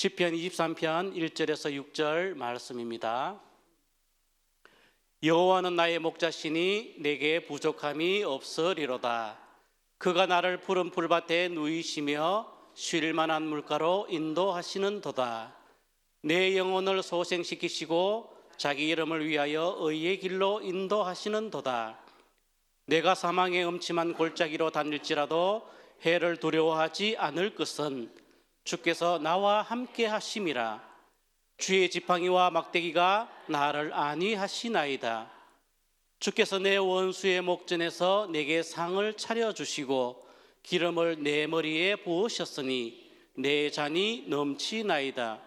시편 23편 1절에서 6절 말씀입니다. 여호와는 나의 목자시니 내게 부족함이 없으리로다. 그가 나를 푸른 풀밭에 누이시며 쉴 만한 물가로 인도하시는도다. 내 영혼을 소생시키시고 자기 이름을 위하여 의의 길로 인도하시는도다. 내가 사망의 음침한 골짜기로 다닐지라도 해를 두려워하지 않을 것은 주께서 나와 함께 하심이라. 주의 지팡이와 막대기가 나를 안위하시나이다. 주께서 내 원수의 목전에서 내게 상을 차려주시고 기름을 내 머리에 부으셨으니 내 잔이 넘치나이다.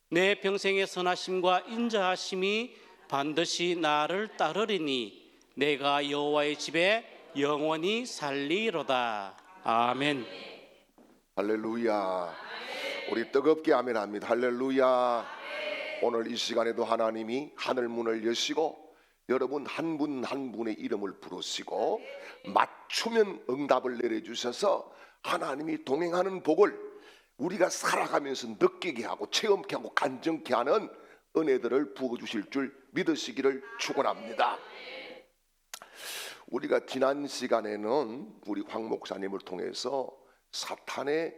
내 평생의 선하심과 인자하심이 반드시 나를 따르리니 내가 여호와의 집에 영원히 살리로다. 아멘. 할렐루야. 우리 뜨겁게 아멘 합니다. 할렐루야. 오늘 이 시간에도 하나님이 하늘 문을 여시고 여러분 한 분 한 분의 이름을 부르시고 맞추면 응답을 내려주셔서 하나님이 동행하는 복을 우리가 살아가면서 느끼게 하고 체험케 하고 간증케 하는 은혜들을 부어주실 줄 믿으시기를 축원합니다. 우리가 지난 시간에는 우리 황 목사님을 통해서 사탄의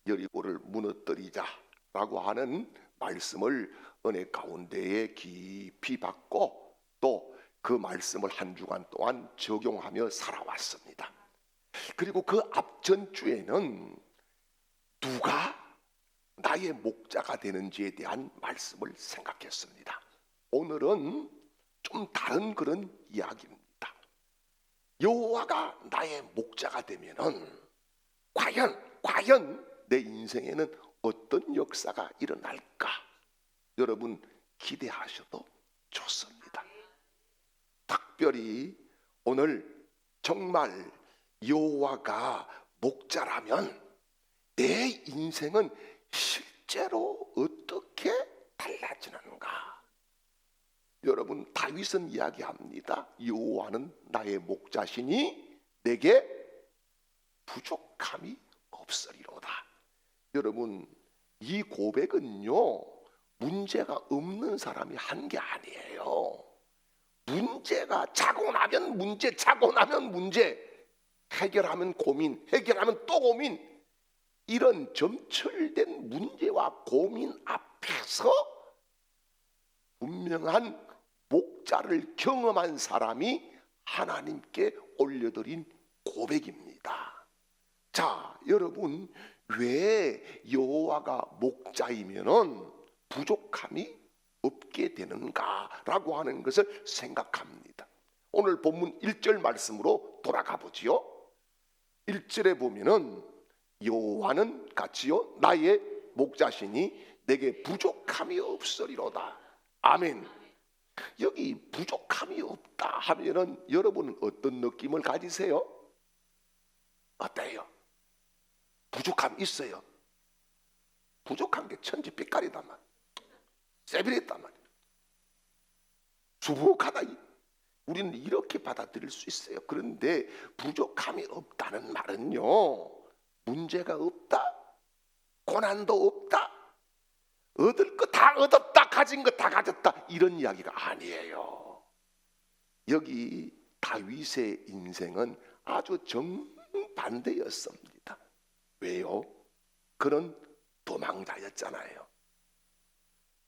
여리고를 무너뜨리자라고 하는 말씀을 은혜 가운데에 깊이 받고 또 그 말씀을 한 주간 동안 적용하며 살아왔습니다. 그리고 그 앞전주에는 누가 나의 목자가 되는지에 대한 말씀을 생각했습니다. 오늘은 좀 다른 그런 이야기입니다. 여호와가 나의 목자가 되면은 과연 내 인생에는 어떤 역사가 일어날까? 여러분 기대하셔도 좋습니다. 특별히 오늘 정말 여호와가 목자라면 내 인생은 실제로 어떻게 달라지는가? 여러분 다윗은 이야기합니다. 여호와는 나의 목자시니 내게 부족함이 없으리로다. 여러분 이 고백은요 문제가 없는 사람이 한 게 아니에요. 문제가 차고 나면 문제 해결하면 고민, 해결하면 또 고민, 이런 점철된 문제와 고민 앞에서 분명한 목자를 경험한 사람이 하나님께 올려드린 고백입니다. 자, 여러분 왜 여호와가 목자이면은 부족함이 없게 되는가라고 하는 것을 생각합니다. 오늘 본문 1절 말씀으로 돌아가 보지요. 1절에 보면은 여호와는 같이요 나의 목자시니 내게 부족함이 없으리로다. 아멘. 여기 부족함이 없다 하면은 여러분은 어떤 느낌을 가지세요? 어때요? 부족함 있어요. 부족한 게 천지빛깔이단 말이야. 세비랬단 말이야. 수북하다. 우리는 이렇게 받아들일 수 있어요. 그런데 부족함이 없다는 말은요 문제가 없다, 고난도 없다, 얻을 거 다 얻었다, 가진 거 다 가졌다, 이런 이야기가 아니에요. 여기 다윗의 인생은 아주 정반대였습니다. 왜요? 그는 도망자였잖아요.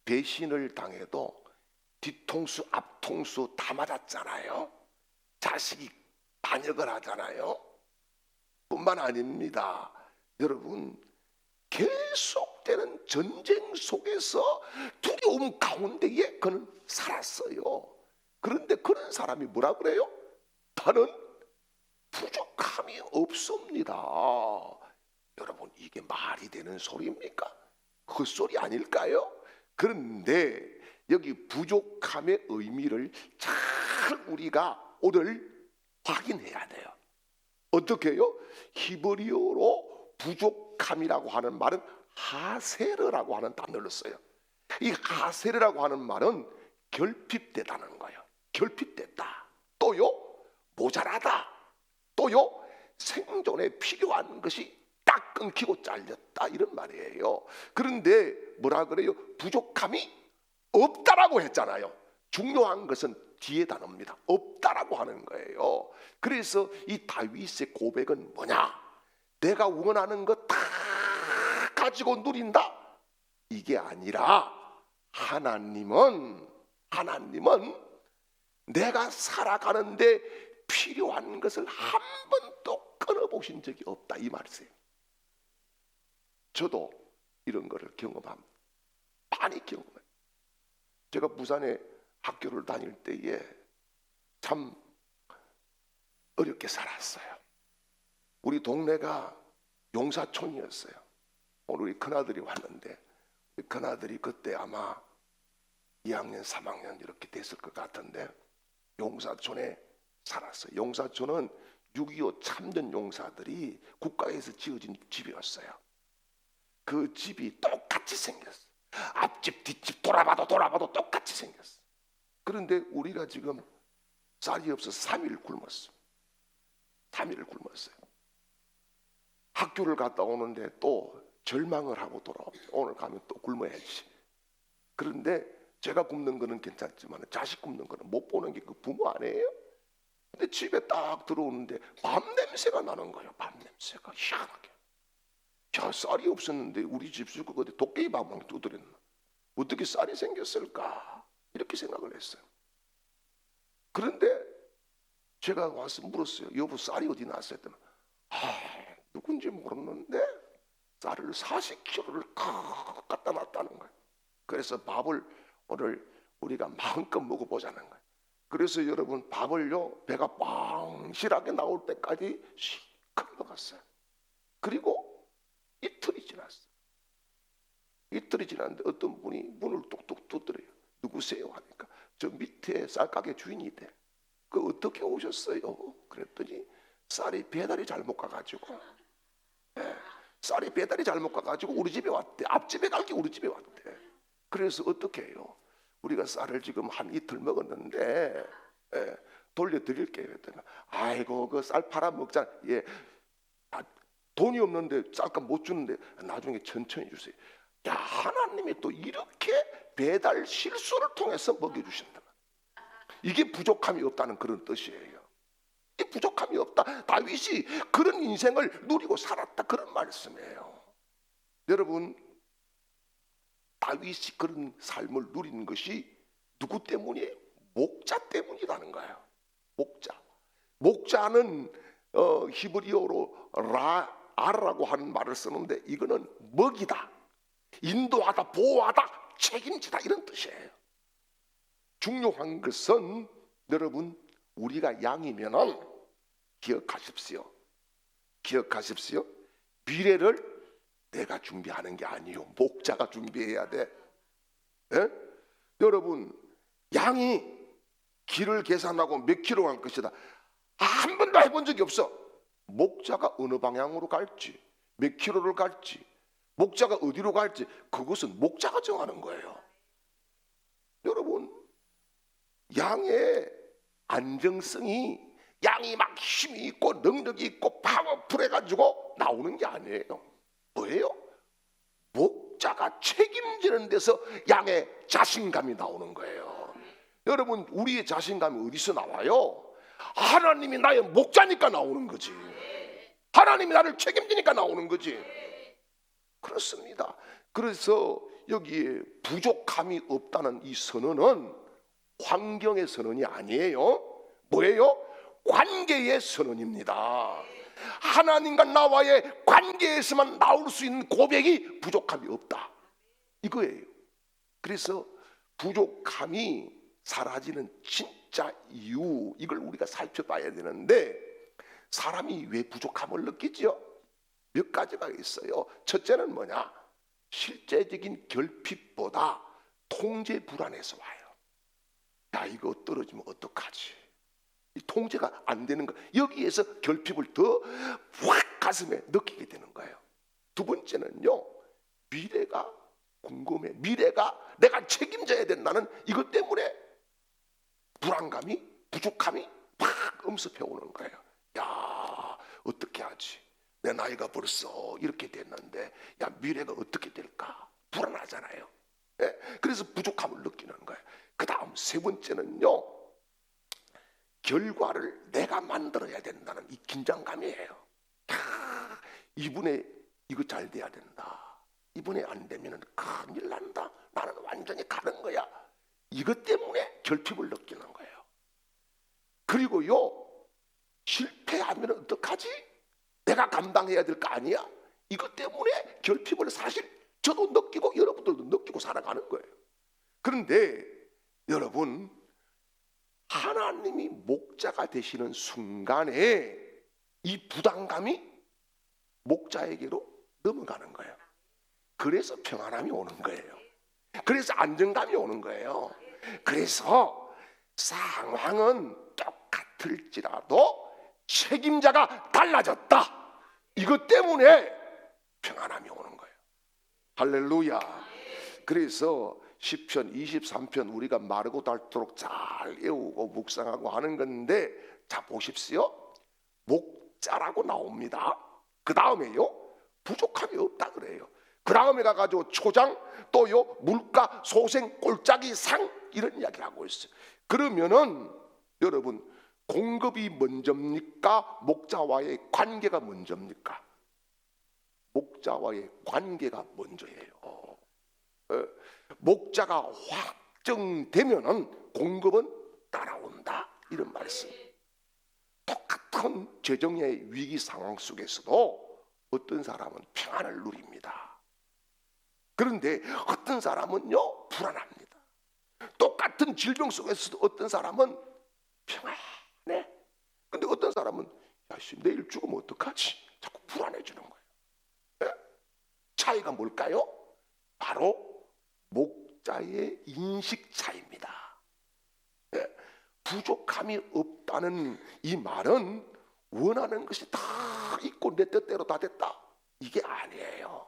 배신을 당해도 뒤통수 앞통수 다 맞았잖아요. 자식이 반역을 하잖아요. 뿐만 아닙니다. 여러분 계속되는 전쟁 속에서 두려움 가운데에 그는 살았어요. 그런데 그런 사람이 뭐라 그래요? 나는 부족함이 없습니다. 여러분 이게 말이 되는 소리입니까? 헛소리 아닐까요? 그런데 여기 부족함의 의미를 잘 우리가 오늘 확인해야 돼요. 어떻게 해요? 히브리어로 부족함이라고 하는 말은 하세르라고 하는 단어를 써요. 이 하세르라고 하는 말은 결핍되다는 거예요. 결핍됐다. 또요 모자라다. 또요 생존에 필요한 것이 딱 끊기고 잘렸다 이런 말이에요. 그런데 뭐라 그래요? 부족함이 없다라고 했잖아요. 중요한 것은 뒤에 단어입니다. 없다라고 하는 거예요. 그래서 이 다윗의 고백은 뭐냐? 내가 원하는 거 다 가지고 누린다? 이게 아니라 하나님은 내가 살아가는데 필요한 것을 한 번도 끊어보신 적이 없다 이 말이세요. 저도 이런 거를 경험합니다. 많이 경험해요. 제가 부산에 학교를 다닐 때에 참 어렵게 살았어요. 우리 동네가 용사촌이었어요. 오늘 우리 큰아들이 왔는데 우리 큰아들이 그때 아마 2학년 3학년 이렇게 됐을 것 같은데 용사촌에 살았어요. 용사촌은 6.25 참전 용사들이 국가에서 지어진 집이었어요. 그 집이 똑같이 생겼어. 앞집 뒷집 돌아봐도 똑같이 생겼어. 그런데 우리가 지금 쌀이 없어서 3일 굶었어. 3일을 굶었어요. 학교를 갔다 오는데 또 절망을 하고 돌아옵니다. 오늘 가면 또 굶어야지. 그런데 제가 굶는 거는 괜찮지만 자식 굶는 거는 못 보는 게 그 부모 아니에요? 근데 집에 딱 들어오는데 밥 냄새가 나는 거예요. 밥 냄새가 희한하게. 야, 쌀이 없었는데 우리 집 주고 어디 도깨비 방망이 두드렸나? 어떻게 쌀이 생겼을까? 이렇게 생각을 했어요. 그런데 제가 와서 물었어요. 여보, 쌀이 어디 났어요? 했더니 누군지 모르는데 쌀을 40kg를 갖다 놨다는 거예요. 그래서 밥을 오늘 우리가 마음껏 먹어보자는 거예요. 그래서 여러분 밥을요 배가 빵실하게 나올 때까지 실컷 먹었어요. 그리고 이틀이 지났어요. 이틀이 지났는데 어떤 분이 문을 뚝뚝 두드려요. 누구세요? 하니까 저 밑에 쌀가게 주인이 돼. 그 어떻게 오셨어요? 그랬더니 쌀이 배달이 잘못 가가지고 쌀이 배달이 잘못 가가지고 우리 집에 왔대. 앞집에 갈게 우리 집에 왔대. 그래서 어떻게 해요? 우리가 쌀을 지금 한 이틀 먹었는데 돌려드릴게요. 그랬더니 아이고 그 쌀 팔아 먹자. 예, 돈이 없는데 쌀값 못 주는데 나중에 천천히 주세요. 야, 하나님이 또 이렇게 배달 실수를 통해서 먹여주신다. 이게 부족함이 없다는 그런 뜻이에요. 이 부족함이 없다. 다윗이 그런 인생을 누리고 살았다 그런 말씀이에요. 여러분, 다윗이 그런 삶을 누리는 것이 누구 때문이에요? 목자 때문이라는 거예요. 목자는 히브리어로 라아라고 하는 말을 쓰는데 이거는 먹이다, 인도하다, 보호하다, 책임지다 이런 뜻이에요. 중요한 것은 여러분 우리가 양이면은 기억하십시오. 미래를 내가 준비하는 게 아니요. 목자가 준비해야 돼. 예? 여러분 양이 길을 계산하고 몇 킬로 갈 것이다. 한 번도 해본 적이 없어. 목자가 어느 방향으로 갈지, 몇 킬로를 갈지, 목자가 어디로 갈지 그것은 목자가 정하는 거예요. 여러분 양의 안정성이 양이 막 힘이 있고 능력이 있고 파워풀해가지고 나오는 게 아니에요. 뭐예요? 목자가 책임지는 데서 양의 자신감이 나오는 거예요. 여러분 우리의 자신감이 어디서 나와요? 하나님이 나의 목자니까 나오는 거지. 하나님이 나를 책임지니까 나오는 거지. 그렇습니다. 그래서 여기에 부족함이 없다는 이 선언은 환경의 선언이 아니에요. 뭐예요? 관계의 선언입니다. 하나님과 나와의 관계에서만 나올 수 있는 고백이 부족함이 없다 이거예요. 그래서 부족함이 사라지는 진짜 이유, 이걸 우리가 살펴봐야 되는데 사람이 왜 부족함을 느끼죠? 몇 가지가 있어요. 첫째는 뭐냐? 실제적인 결핍보다 통제 불안에서 와요. 야, 이거 떨어지면 어떡하지? 이 통제가 안 되는 거, 여기에서 결핍을 더 확 가슴에 느끼게 되는 거예요. 두 번째는요, 미래가 궁금해. 미래가 내가 책임져야 된다는 이것 때문에 불안감이, 부족함이 팍 엄습해 오는 거예요. 야, 어떻게 하지? 내 나이가 벌써 이렇게 됐는데 야 미래가 어떻게 될까 불안하잖아요. 예? 그래서 부족함을 느끼는 거예요. 그 다음 세 번째는요, 결과를 내가 만들어야 된다는 이 긴장감이에요. 이번에 이거 잘 돼야 된다, 이번에 안 되면 큰일 난다, 나는 완전히 가는 거야. 이것 때문에 결핍을 느끼는 거예요. 그리고요, 실패하면 어떡하지? 내가 감당해야 될 거 아니야? 이것 때문에 결핍을 사실 저도 느끼고 여러분들도 느끼고 살아가는 거예요. 그런데 여러분, 하나님이 목자가 되시는 순간에 이 부담감이 목자에게로 넘어가는 거예요. 그래서 평안함이 오는 거예요. 그래서 안정감이 오는 거예요. 그래서 상황은 똑같을지라도 책임자가 달라졌다, 이것 때문에 평안함이 오는 거예요. 할렐루야. 그래서 시편 23편 우리가 마르고 닳도록 잘 외우고 묵상하고 하는 건데, 자 보십시오. 목자라고 나옵니다. 그 다음에요, 부족함이 없다 그래요. 그 다음에 가가지고 초장, 또요 물가, 소생, 꼴짝이, 상, 이런 이야기를 하고 있어요. 그러면은 여러분, 공급이 먼저입니까? 목자와의 관계가 먼저입니까? 목자와의 관계가 먼저예요. 목자가 확정되면은 공급은 따라온다, 이런 말씀. 똑같은 재정의 위기 상황 속에서도 어떤 사람은 평안을 누립니다. 그런데 어떤 사람은요 불안합니다. 똑같은 질병 속에서도 어떤 사람은 평안해. 근데 어떤 사람은 야, 내일 죽으면 어떡하지? 자꾸 불안해지는 거예요. 네? 차이가 뭘까요? 바로 목자의 인식 차이입니다. 네? 부족함이 없다는 이 말은 원하는 것이 다 있고 내 뜻대로 다 됐다, 이게 아니에요.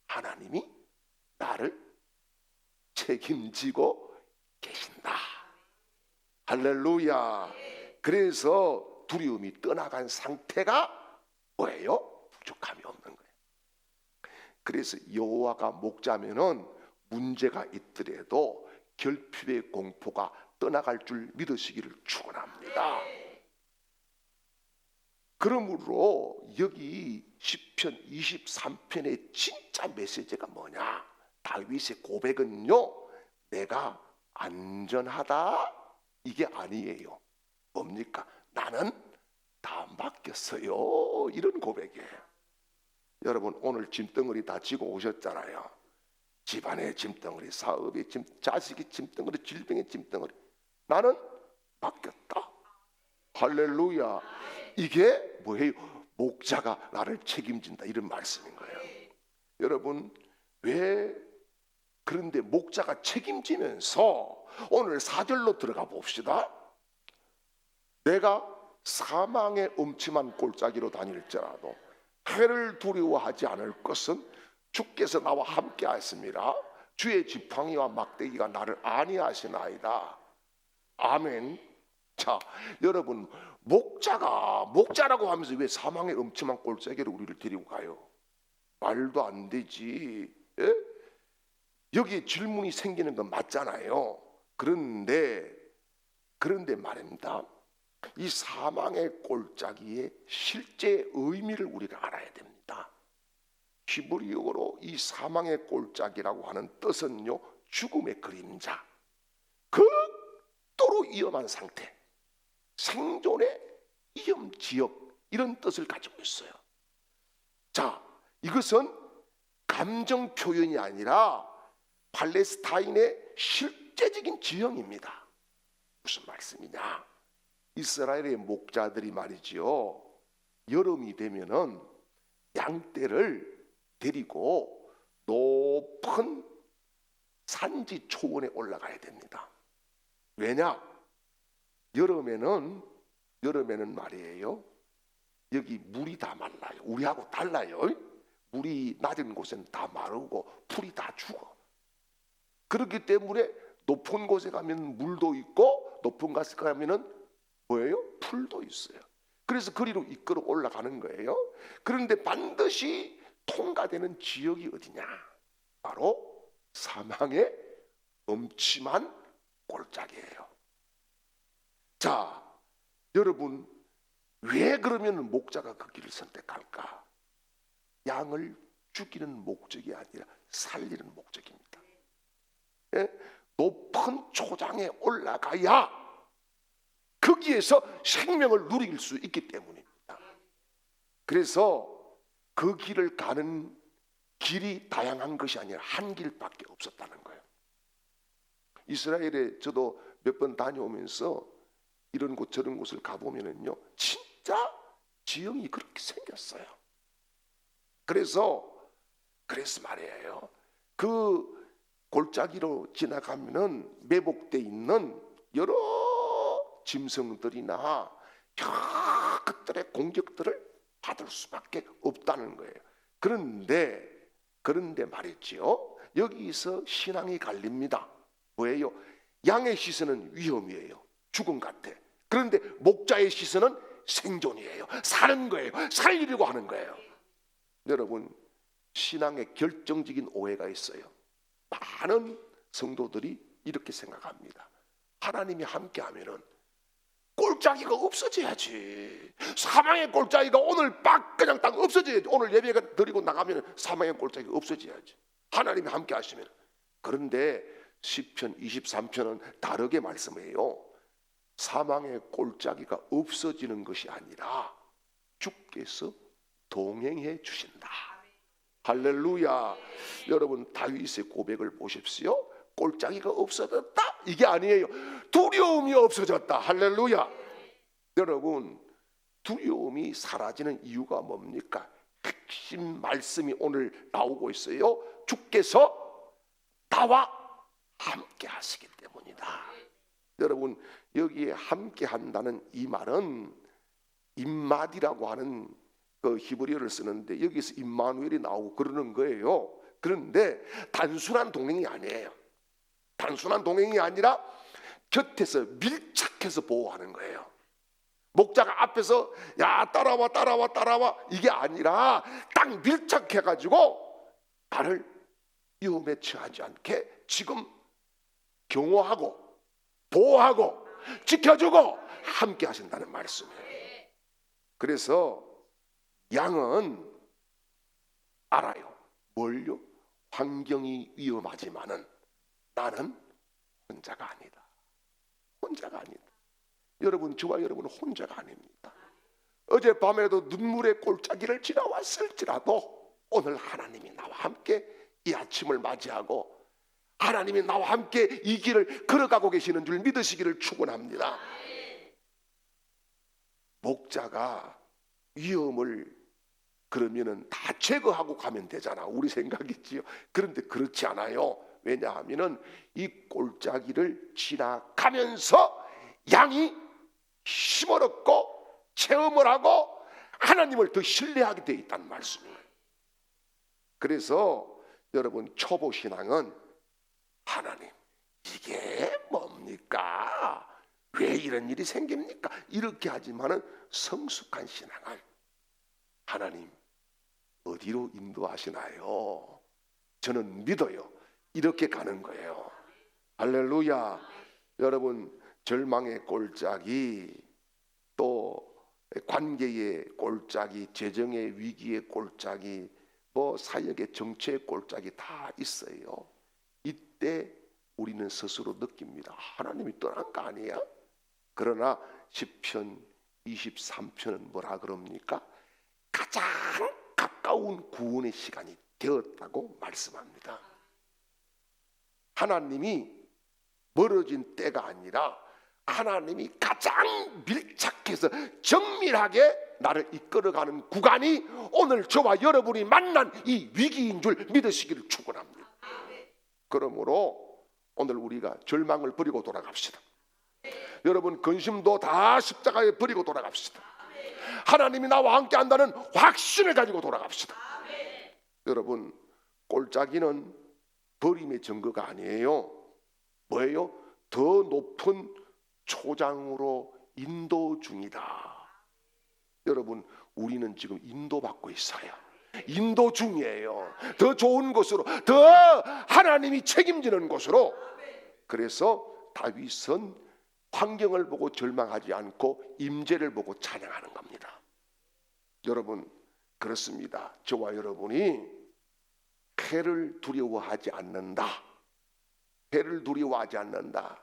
하나님이 나를 책임지고 계신다. 할렐루야. 그래서 두려움이 떠나간 상태가 뭐예요? 부족함이 없는 거예요. 그래서 여호와가 목자면은 문제가 있더라도 결핍의 공포가 떠나갈 줄 믿으시기를 축원합니다. 그러므로 여기 시편 23편의 진짜 메시지가 뭐냐? 다윗의 고백은요, 내가 안전하다, 이게 아니에요. 뭡니까? 나는 다 맡겼어요, 이런 고백이에요. 여러분, 오늘 짐덩어리 다 지고 오셨잖아요. 집안의 짐덩어리, 사업의 짐, 자식의 짐덩어리, 질병의 짐덩어리, 나는 맡겼다. 할렐루야. 이게 뭐예요? 목자가 나를 책임진다, 이런 말씀인 거예요. 여러분, 왜 그런데 목자가 책임지면서 오늘 4절로 들어가 봅시다. 내가 사망의 음침한 골짜기로 다닐지라도 해를 두려워하지 않을 것은 주께서 나와 함께 하십니다. 주의 지팡이와 막대기가 나를 안위하시나이다. 아멘. 자, 여러분, 목자라고 하면서 왜 사망의 음침한 골짜기로 우리를 데리고 가요? 말도 안 되지. 예? 여기에 질문이 생기는 건 맞잖아요. 그런데 말입니다. 이 사망의 골짜기의 실제 의미를 우리가 알아야 됩니다. 히브리어로 이 사망의 골짜기라고 하는 뜻은요, 죽음의 그림자, 극도로 위험한 상태, 생존의 위험 지역, 이런 뜻을 가지고 있어요. 자, 이것은 감정 표현이 아니라 팔레스타인의 실제적인 지형입니다. 무슨 말씀이냐? 이스라엘의 목자들이 말이지요, 여름이 되면은 양떼를 데리고 높은 산지 초원에 올라가야 됩니다. 왜냐? 여름에는 말이에요, 여기 물이 다 말라요. 우리하고 달라요. 물이 낮은 곳은 다 마르고 풀이 다 죽어. 그렇기 때문에 높은 곳에 가면 물도 있고 높은 곳에 가면은 뭐예요? 풀도 있어요. 그래서 그리로 이끌어 올라가는 거예요. 그런데 반드시 통과되는 지역이 어디냐? 바로 사망의 음침한 골짜기예요. 자, 여러분, 왜 그러면 목자가 그 길을 선택할까? 양을 죽이는 목적이 아니라 살리는 목적입니다. 예? 높은 초장에 올라가야 거기에서 생명을 누릴 수 있기 때문입니다. 그래서 그 길을 가는 길이 다양한 것이 아니라 한 길밖에 없었다는 거예요. 이스라엘에 저도 몇 번 다녀오면서 이런 곳 저런 곳을 가보면은요, 진짜 지형이 그렇게 생겼어요. 그래서 말이에요, 그 골짜기로 지나가면은 매복돼 있는 여러 짐승들이나 그들의 공격들을 받을 수밖에 없다는 거예요. 그런데 말이지요, 여기서 신앙이 갈립니다. 뭐예요? 양의 시선은 위험이에요. 죽음 같아. 그런데 목자의 시선은 생존이에요. 사는 거예요. 살리려고 하는 거예요. 여러분, 신앙에 결정적인 오해가 있어요. 많은 성도들이 이렇게 생각합니다. 하나님이 함께하면은 골짜기가 없어져야지. 사망의 골짜기가 오늘 그냥 딱 없어져야지. 오늘 예배가 드리고 나가면 사망의 골짜기가 없어져야지. 하나님이 함께 하시면. 그런데 시편 23편은 다르게 말씀해요. 사망의 골짜기가 없어지는 것이 아니라 주께서 동행해 주신다. 할렐루야. 여러분, 다윗의 고백을 보십시오. 골짜기가 없어졌다 이게 아니에요. 두려움이 없어졌다. 할렐루야. 여러분, 두려움이 사라지는 이유가 뭡니까? 핵심 말씀이 오늘 나오고 있어요. 주께서 나와 함께 하시기 때문이다. 여러분, 여기에 함께 한다는 이 말은 임마디라고 하는 그 히브리어를 쓰는데 여기서 임마누엘이 나오고 그러는 거예요. 그런데 단순한 동행이 아니에요. 단순한 동행이 아니라 곁에서 밀착해서 보호하는 거예요. 목자가 앞에서 야 따라와 이게 아니라 딱 밀착해가지고 나를 위험에 처하지 않게 지금 경호하고 보호하고 지켜주고 함께 하신다는 말씀이에요. 그래서 양은 알아요. 뭘요? 환경이 위험하지만은 나는 혼자가 아니다. 혼자가 아니다. 여러분, 저와 여러분은 혼자가 아닙니다. 어젯밤에도 눈물의 골짜기를 지나왔을지라도 오늘 하나님이 나와 함께 이 아침을 맞이하고 하나님이 나와 함께 이 길을 걸어가고 계시는 줄 믿으시기를 축원합니다. 목자가 위험을 그러면은 다 제거하고 가면 되잖아. 우리 생각이지요. 그런데 그렇지 않아요. 왜냐하면은 이 골짜기를 지나가면서 양이 힘을 얻고 체험을 하고 하나님을 더 신뢰하게 되어 있다는 말씀이에요. 그래서 여러분, 초보 신앙은 하나님, 이게 뭡니까? 왜 이런 일이 생깁니까? 이렇게 하지만은 성숙한 신앙은 하나님 어디로 인도하시나요? 저는 믿어요. 이렇게 가는 거예요. 할렐루야. 여러분, 절망의 골짜기, 또 관계의 골짜기, 재정의 위기의 골짜기, 뭐 사역의 정체의 골짜기 다 있어요. 이때 우리는 스스로 느낍니다. 하나님이 떠난 거 아니야? 그러나 시편 23편은 뭐라 그럽니까? 가장 가까운 구원의 시간이 되었다고 말씀합니다. 하나님이 멀어진 때가 아니라 하나님이 가장 밀착해서 정밀하게 나를 이끌어가는 구간이 오늘 저와 여러분이 만난 이 위기인 줄 믿으시기를 축원합니다. 그러므로 오늘 우리가 절망을 버리고 돌아갑시다. 여러분, 근심도 다 십자가에 버리고 돌아갑시다. 하나님이 나와 함께 한다는 확신을 가지고 돌아갑시다. 여러분, 골짜기는 버림의 증거가 아니에요. 뭐예요? 더 높은 초장으로 인도 중이다. 여러분, 우리는 지금 인도받고 있어요. 인도 중이에요. 더 좋은 곳으로, 더 하나님이 책임지는 곳으로. 그래서 다윗은 환경을 보고 절망하지 않고 임재를 보고 찬양하는 겁니다. 여러분, 그렇습니다. 저와 여러분이 패를 두려워하지 않는다. 패를 두려워하지 않는다.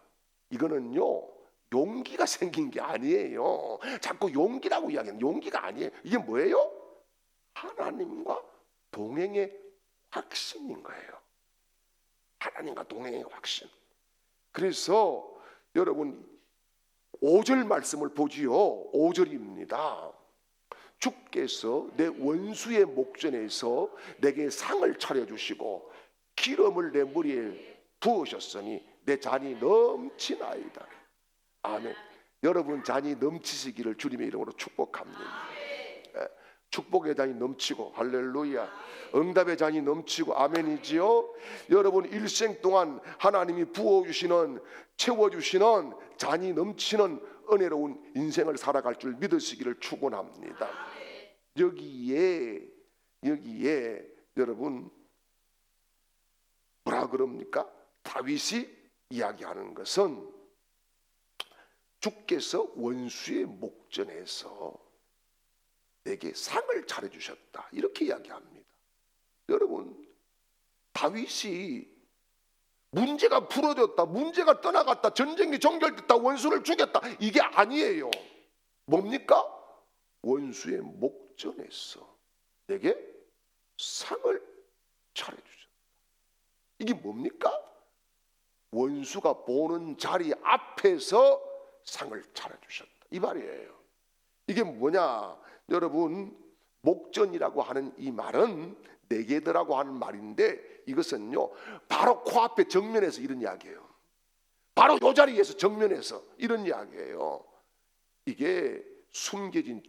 이거는요, 용기가 생긴 게 아니에요. 자꾸 용기라고 이야기하는, 용기가 아니에요. 이게 뭐예요? 하나님과 동행의 확신인 거예요. 하나님과 동행의 확신. 그래서 여러분 5절 말씀을 보지요. 5절입니다. 주께서 내 원수의 목전에서 내게 상을 차려주시고 기름을 내 머리에 부으셨으니 내 잔이 넘치나이다. 아멘. 여러분 잔이 넘치시기를 주님의 이름으로 축복합니다. 축복의 잔이 넘치고, 할렐루야, 응답의 잔이 넘치고, 아멘이지요. 여러분 일생 동안 하나님이 부어주시는, 채워주시는 잔이 넘치는 은혜로운 인생을 살아갈 줄 믿으시기를 축원합니다. 여기에 여러분 뭐라 그럽니까? 다윗이 이야기하는 것은 주께서 원수의 목전에서 내게 상을 차려주셨다, 이렇게 이야기합니다. 여러분, 다윗이 문제가 풀어졌다, 문제가 떠나갔다, 전쟁이 종결됐다, 원수를 죽였다, 이게 아니에요. 뭡니까? 원수의 목전에서 내게 상을 차려주셨다. 이게 뭡니까? 원수가 보는 자리 앞에서 상을 차려주셨다, 이 말이에요. 이게 뭐냐? 여러분, 목전이라고 하는 이 말은 내게더라고 하는 말인데, 이것은요 바로 코앞에 정면에서 이런 이야기예요. 바로 이 자리에서 정면에서 이런 이야기예요. 이게 숨겨진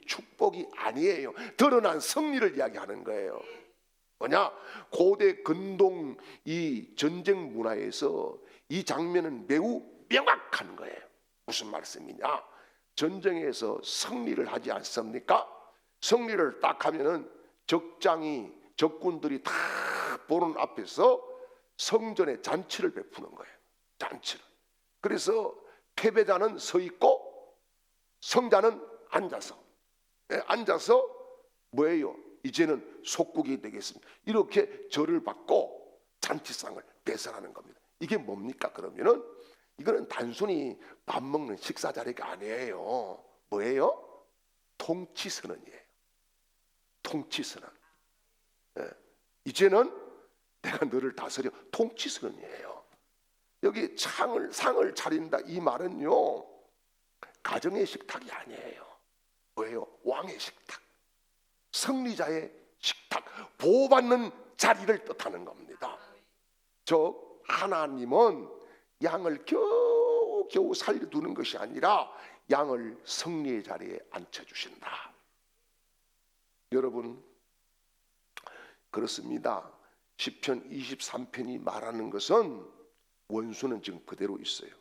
축복이 아니에요. 드러난 승리를 이야기하는 거예요. 뭐냐? 고대 근동 이 전쟁 문화에서 이 장면은 매우 명확한 거예요. 무슨 말씀이냐? 전쟁에서 승리를 하지 않습니까? 승리를 딱 하면은 적군들이 다 보는 앞에서 성전에 잔치를 베푸는 거예요. 잔치를. 그래서 패배자는 서 있고 성자는 앉아서 뭐예요? 이제는 속국이 되겠습니다, 이렇게 절을 받고 잔치상을 배설하는 겁니다. 이게 뭡니까? 그러면은 이거는 단순히 밥 먹는 식사 자리가 아니에요. 뭐예요? 통치선언이에요. 통치선언. 이제는 내가 너를 다스려, 통치선언이에요. 여기 상을 차린다, 이 말은요 가정의 식탁이 아니에요. 뭐예요? 왕의 식탁, 승리자의 식탁, 보호받는 자리를 뜻하는 겁니다. 즉 하나님은 양을 겨우 살려두는 것이 아니라 양을 승리의 자리에 앉혀주신다. 여러분, 그렇습니다. 시편 23편이 말하는 것은 원수는 지금 그대로 있어요.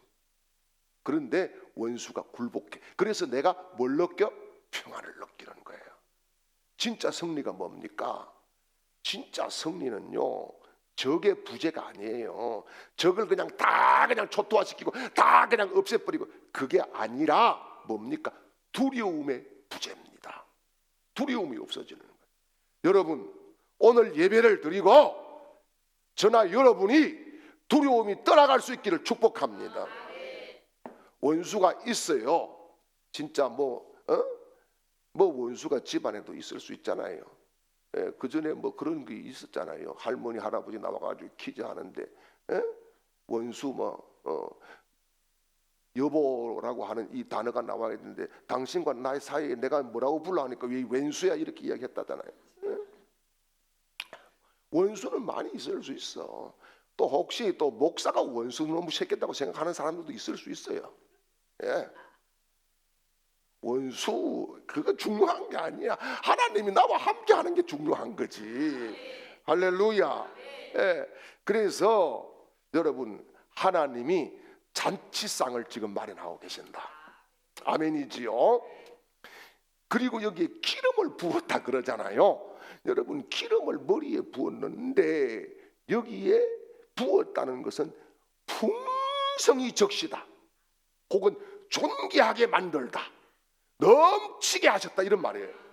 그런데 원수가 굴복해. 그래서 내가 뭘 느껴? 평안을 느끼는 거예요. 진짜 승리가 뭡니까? 진짜 승리는요 적의 부재가 아니에요. 적을 그냥 초토화시키고 다 그냥 없애버리고, 그게 아니라 뭡니까? 두려움의 부재입니다. 두려움이 없어지는 거예요. 여러분, 오늘 예배를 드리고 저나 여러분이 두려움이 떠나갈 수 있기를 축복합니다. 원수가 있어요. 진짜 뭐 원수가 집안에도 있을 수 있잖아요. 그 전에 뭐 그런 게 있었잖아요. 할머니 할아버지 나와가지고 퀴즈 하는데 원수 여보라고 하는 이 단어가 나와야 되는데 당신과 나의 사이에 내가 뭐라고 불러 하니까 왜 왼수야 이렇게 이야기했다잖아요. 원수는 많이 있을 수 있어. 또 혹시 또 목사가 원수 너무 새겼다고 생각하는 사람들도 있을 수 있어요. 원수 그거 중요한 게 아니야. 하나님이 나와 함께 하는 게 중요한 거지. 할렐루야. 그래서 여러분, 하나님이 잔치상을 지금 마련하고 계신다. 아멘이지요. 그리고 여기에 기름을 부었다 그러잖아요. 여러분, 기름을 머리에 부었는데 여기에 부었다는 것은 풍성히 적시다, 혹은 존귀하게 만들다, 넘치게 하셨다, 이런 말이에요.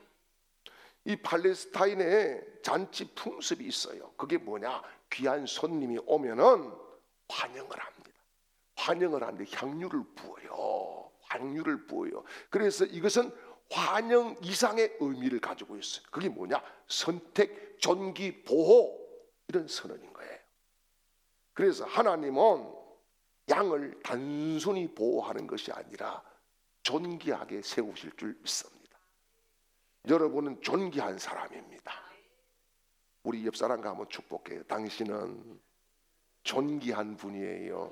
이 팔레스타인에 잔치 풍습이 있어요. 그게 뭐냐? 귀한 손님이 오면은 환영을 합니다. 환영을 하는데 향유를 부어요. 향유를 부어요. 그래서 이것은 환영 이상의 의미를 가지고 있어요. 그게 뭐냐? 선택, 존귀, 보호, 이런 선언인 거예요. 그래서 하나님은 양을 단순히 보호하는 것이 아니라 존귀하게 세우실 줄 믿습니다. 여러분은 존귀한 사람입니다. 우리 옆 사람과 한번 축복해요. 당신은 존귀한 분이에요.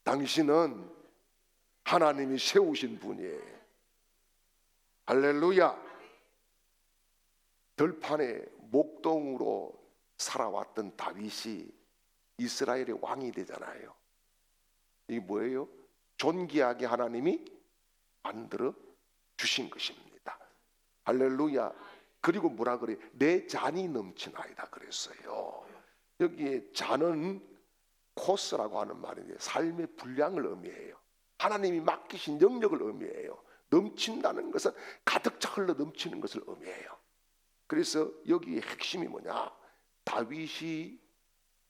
당신은 하나님이 세우신 분이에요. 할렐루야. 들판에 목동으로 살아왔던 다윗이 이스라엘의 왕이 되잖아요. 이게 뭐예요? 존귀하게 하나님이 만들어 주신 것입니다. 할렐루야. 그리고 뭐라 그래요? 내 잔이 넘치나이다 그랬어요. 여기에 잔은 코스라고 하는 말인데 삶의 분량을 의미해요. 하나님이 맡기신 영역을 의미해요. 넘친다는 것은 가득 차 흘러 넘치는 것을 의미해요. 그래서 여기의 핵심이 뭐냐? 다윗이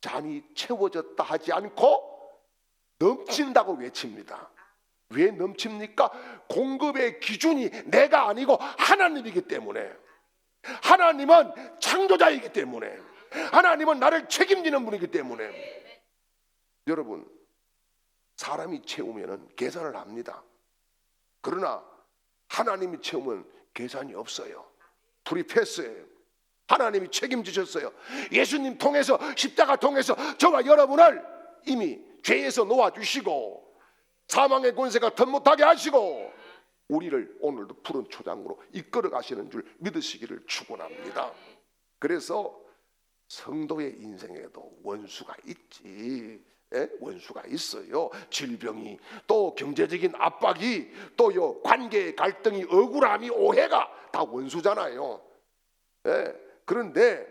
잔이 채워졌다 하지 않고 넘친다고 외칩니다. 왜 넘칩니까? 공급의 기준이 내가 아니고 하나님이기 때문에. 하나님은 창조자이기 때문에. 하나님은 나를 책임지는 분이기 때문에. 여러분, 사람이 채우면 계산을 합니다. 그러나 하나님이 채우면 계산이 없어요. 불입했어요. 하나님이 책임지셨어요. 예수님 통해서, 십자가 통해서 저와 여러분을 이미 죄에서 놓아주시고 사망의 권세가 덧 못하게 하시고 우리를 오늘도 푸른 초장으로 이끌어 가시는 줄 믿으시기를 축원합니다. 그래서 성도의 인생에도 원수가 있지. 원수가 있어요. 질병이, 또 경제적인 압박이, 또요 관계의 갈등이, 억울함이, 오해가 다 원수잖아요. 그런데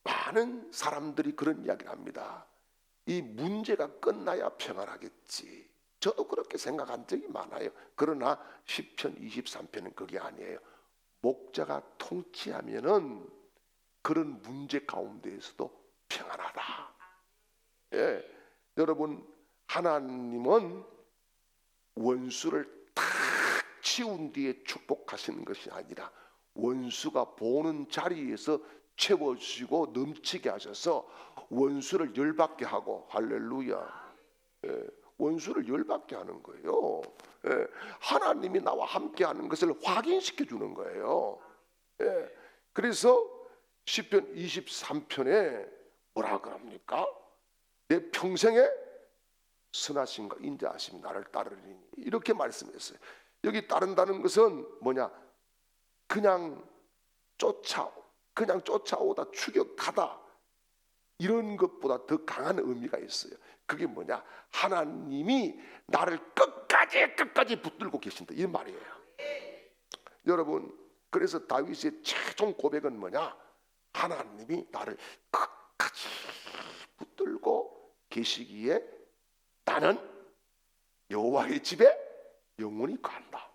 많은 사람들이 그런 이야기를 합니다. 이 문제가 끝나야 평안하겠지. 저도 그렇게 생각한 적이 많아요. 그러나 시편 23편은 그게 아니에요. 목자가 통치하면은 그런 문제 가운데에서도 평안하다. 여러분, 하나님은 원수를 탁 치운 뒤에 축복하시는 것이 아니라 원수가 보는 자리에서 채워주시고 넘치게 하셔서 원수를 열받게 하고, 할렐루야, 원수를 열받게 하는 거예요. 하나님이 나와 함께 하는 것을 확인시켜 주는 거예요. 그래서 시편 23편에 뭐라 그럽니까? 내 평생에 선하심과 인자하심이 나를 따르리니, 이렇게 말씀했어요. 여기 따른다는 것은 뭐냐? 그냥 쫓아오다 추격하다, 이런 것보다 더 강한 의미가 있어요. 그게 뭐냐? 하나님이 나를 끝까지 붙들고 계신다, 이 말이에요. 여러분, 그래서 다윗의 최종 고백은 뭐냐? 하나님이 나를 끝까지 붙들고 계시기에 나는 여호와의 집에 영원히 간다.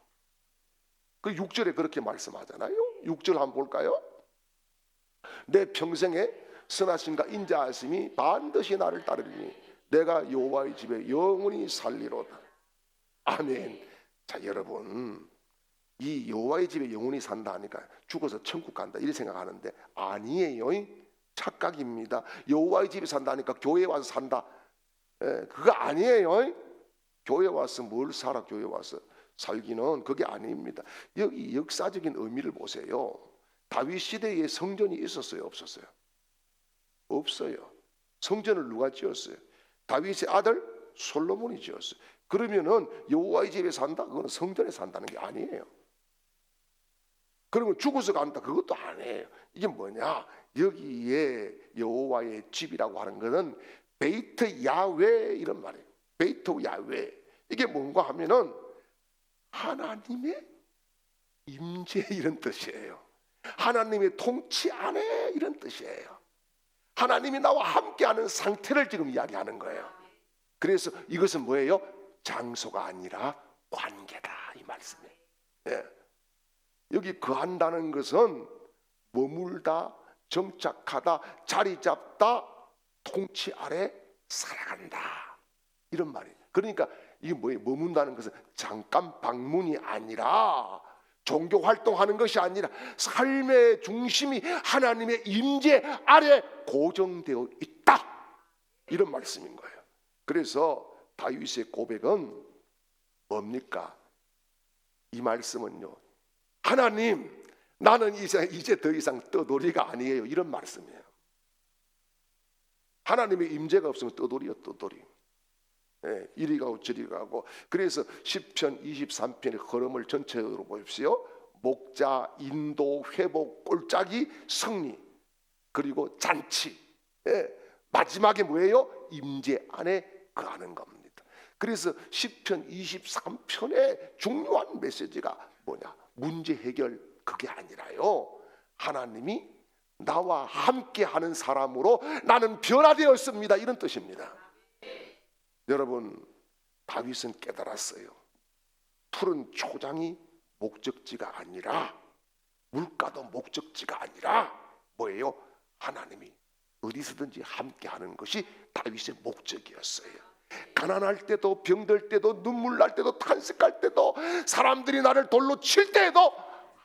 그 6절에 그렇게 말씀하잖아요. 6절 한번 볼까요? 내 평생에 선하심과 인자하심이 반드시 나를 따르리니 내가 여호와의 집에 영원히 살리로다. 아멘. 자, 여러분, 이 여호와의 집에 영원히 산다 하니까 죽어서 천국 간다 이렇게 생각하는데 아니에요. 착각입니다. 여호와의 집에 산다 하니까 교회에 와서 산다, 그거 아니에요. 교회 와서 뭘 살아? 교회 와서 살기는 그게 아닙니다. 여기 역사적인 의미를 보세요. 다윗 시대에 성전이 있었어요, 없었어요? 없어요. 성전을 누가 지었어요? 다윗의 아들 솔로몬이 지었어요. 그러면은 여호와의 집에 산다? 그거는 성전에 산다는 게 아니에요. 그러면 죽어서 간다? 그것도 아니에요. 이게 뭐냐? 여기에 여호와의 집이라고 하는 것은 베이트 야훼 이런 말이에요. 베이트 야훼, 이게 뭔가 하면은 하나님의 임재 이런 뜻이에요. 하나님의 통치 안에 이런 뜻이에요. 하나님이 나와 함께하는 상태를 지금 이야기하는 거예요. 그래서 이것은 뭐예요? 장소가 아니라 관계다 이 말씀이에요. 예. 여기 거한다는 것은 머물다, 정착하다, 자리 잡다, 통치 아래 살아간다 이런 말이에요. 그러니까 이게 뭐예요? 머문다는 것은 잠깐 방문이 아니라 종교 활동하는 것이 아니라 삶의 중심이 하나님의 임재 아래 고정되어 있다 이런 말씀인 거예요. 그래서 다윗의 고백은 뭡니까? 이 말씀은요, 하나님 나는 이제 더 이상 떠돌이가 아니에요 이런 말씀이에요. 하나님의 임재가 없으면 떠돌이요 떠돌이. 예, 이리 가고 저리 가고. 그래서 시편 23편의 걸음을 전체적으로 보십시오. 목자, 인도, 회복, 꼴짜기, 승리, 그리고 잔치. 예, 마지막에 뭐예요? 임재 안에 거하는 겁니다. 그래서 시편 23편의 중요한 메시지가 뭐냐? 문제 해결 그게 아니라요, 하나님이 나와 함께하는 사람으로 나는 변화되었습니다 이런 뜻입니다. 여러분, 다윗은 깨달았어요. 푸른 초장이 목적지가 아니라, 물가도 목적지가 아니라 뭐예요? 하나님이 어디서든지 함께하는 것이 다윗의 목적이었어요. 가난할 때도, 병들 때도, 눈물 날 때도, 탄식할 때도, 사람들이 나를 돌로 칠 때에도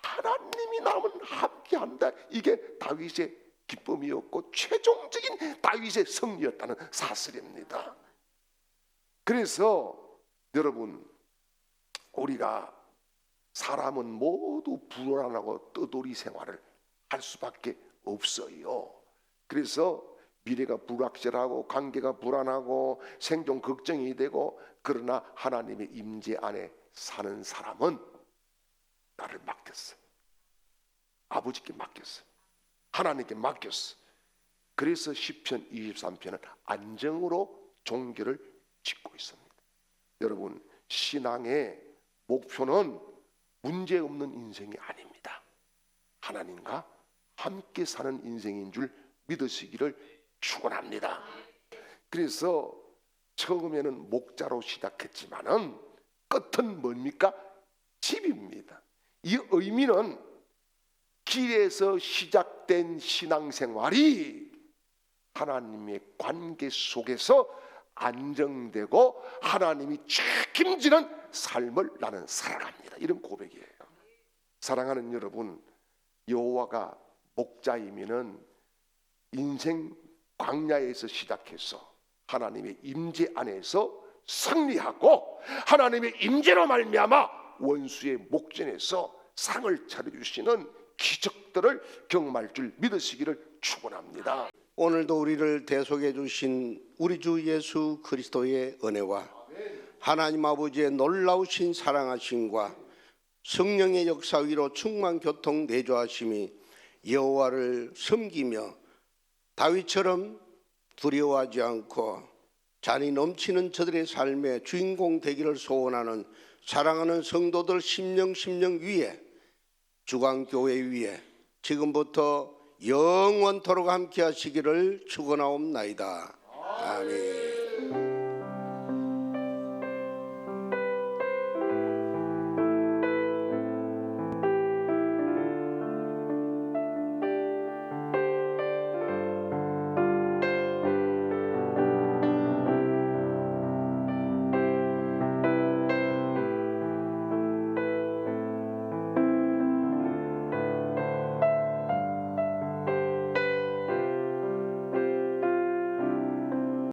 하나님이 나는 함께한다. 이게 다윗의 기쁨이었고 최종적인 다윗의 승리였다는 사실입니다. 그래서 여러분, 우리가 사람은 모두 불안하고 떠돌이 생활을 할 수밖에 없어요. 그래서 미래가 불확실하고 관계가 불안하고 생존 걱정이 되고, 그러나 하나님의 임재 안에 사는 사람은 나를 맡겼어. 아버지께 맡겼어. 하나님께 맡겼어. 그래서 시편 23편은 안정으로 종교를 짓고 있습니다. 여러분, 신앙의 목표는 문제없는 인생이 아닙니다. 하나님과 함께 사는 인생인 줄 믿으시기를 축원합니다. 그래서 처음에는 목자로 시작했지만은 끝은 뭡니까? 집입니다. 이 의미는 길에서 시작된 신앙생활이 하나님의 관계 속에서 안정되고 하나님이 책임지는 삶을 나는 살아갑니다. 이런 고백이에요. 사랑하는 여러분, 여호와가 목자이면은 인생 광야에서 시작해서 하나님의 임재 안에서 승리하고, 하나님의 임재로 말미암아 원수의 목전에서 상을 차려주시는 기적들을 경험할 줄 믿으시기를 축원합니다. 오늘도 우리를 대속해 주신 우리 주 예수 그리스도의 은혜와 하나님 아버지의 놀라우신 사랑하심과 성령의 역사 위로 충만 교통 내조하심이 여호와를 섬기며 다윗처럼 두려워하지 않고 잔이 넘치는 저들의 삶의 주인공 되기를 소원하는 사랑하는 성도들 심령 위에, 주광교회 위에 지금부터 영원토록 함께 하시기를 축원하옵나이다. 아멘.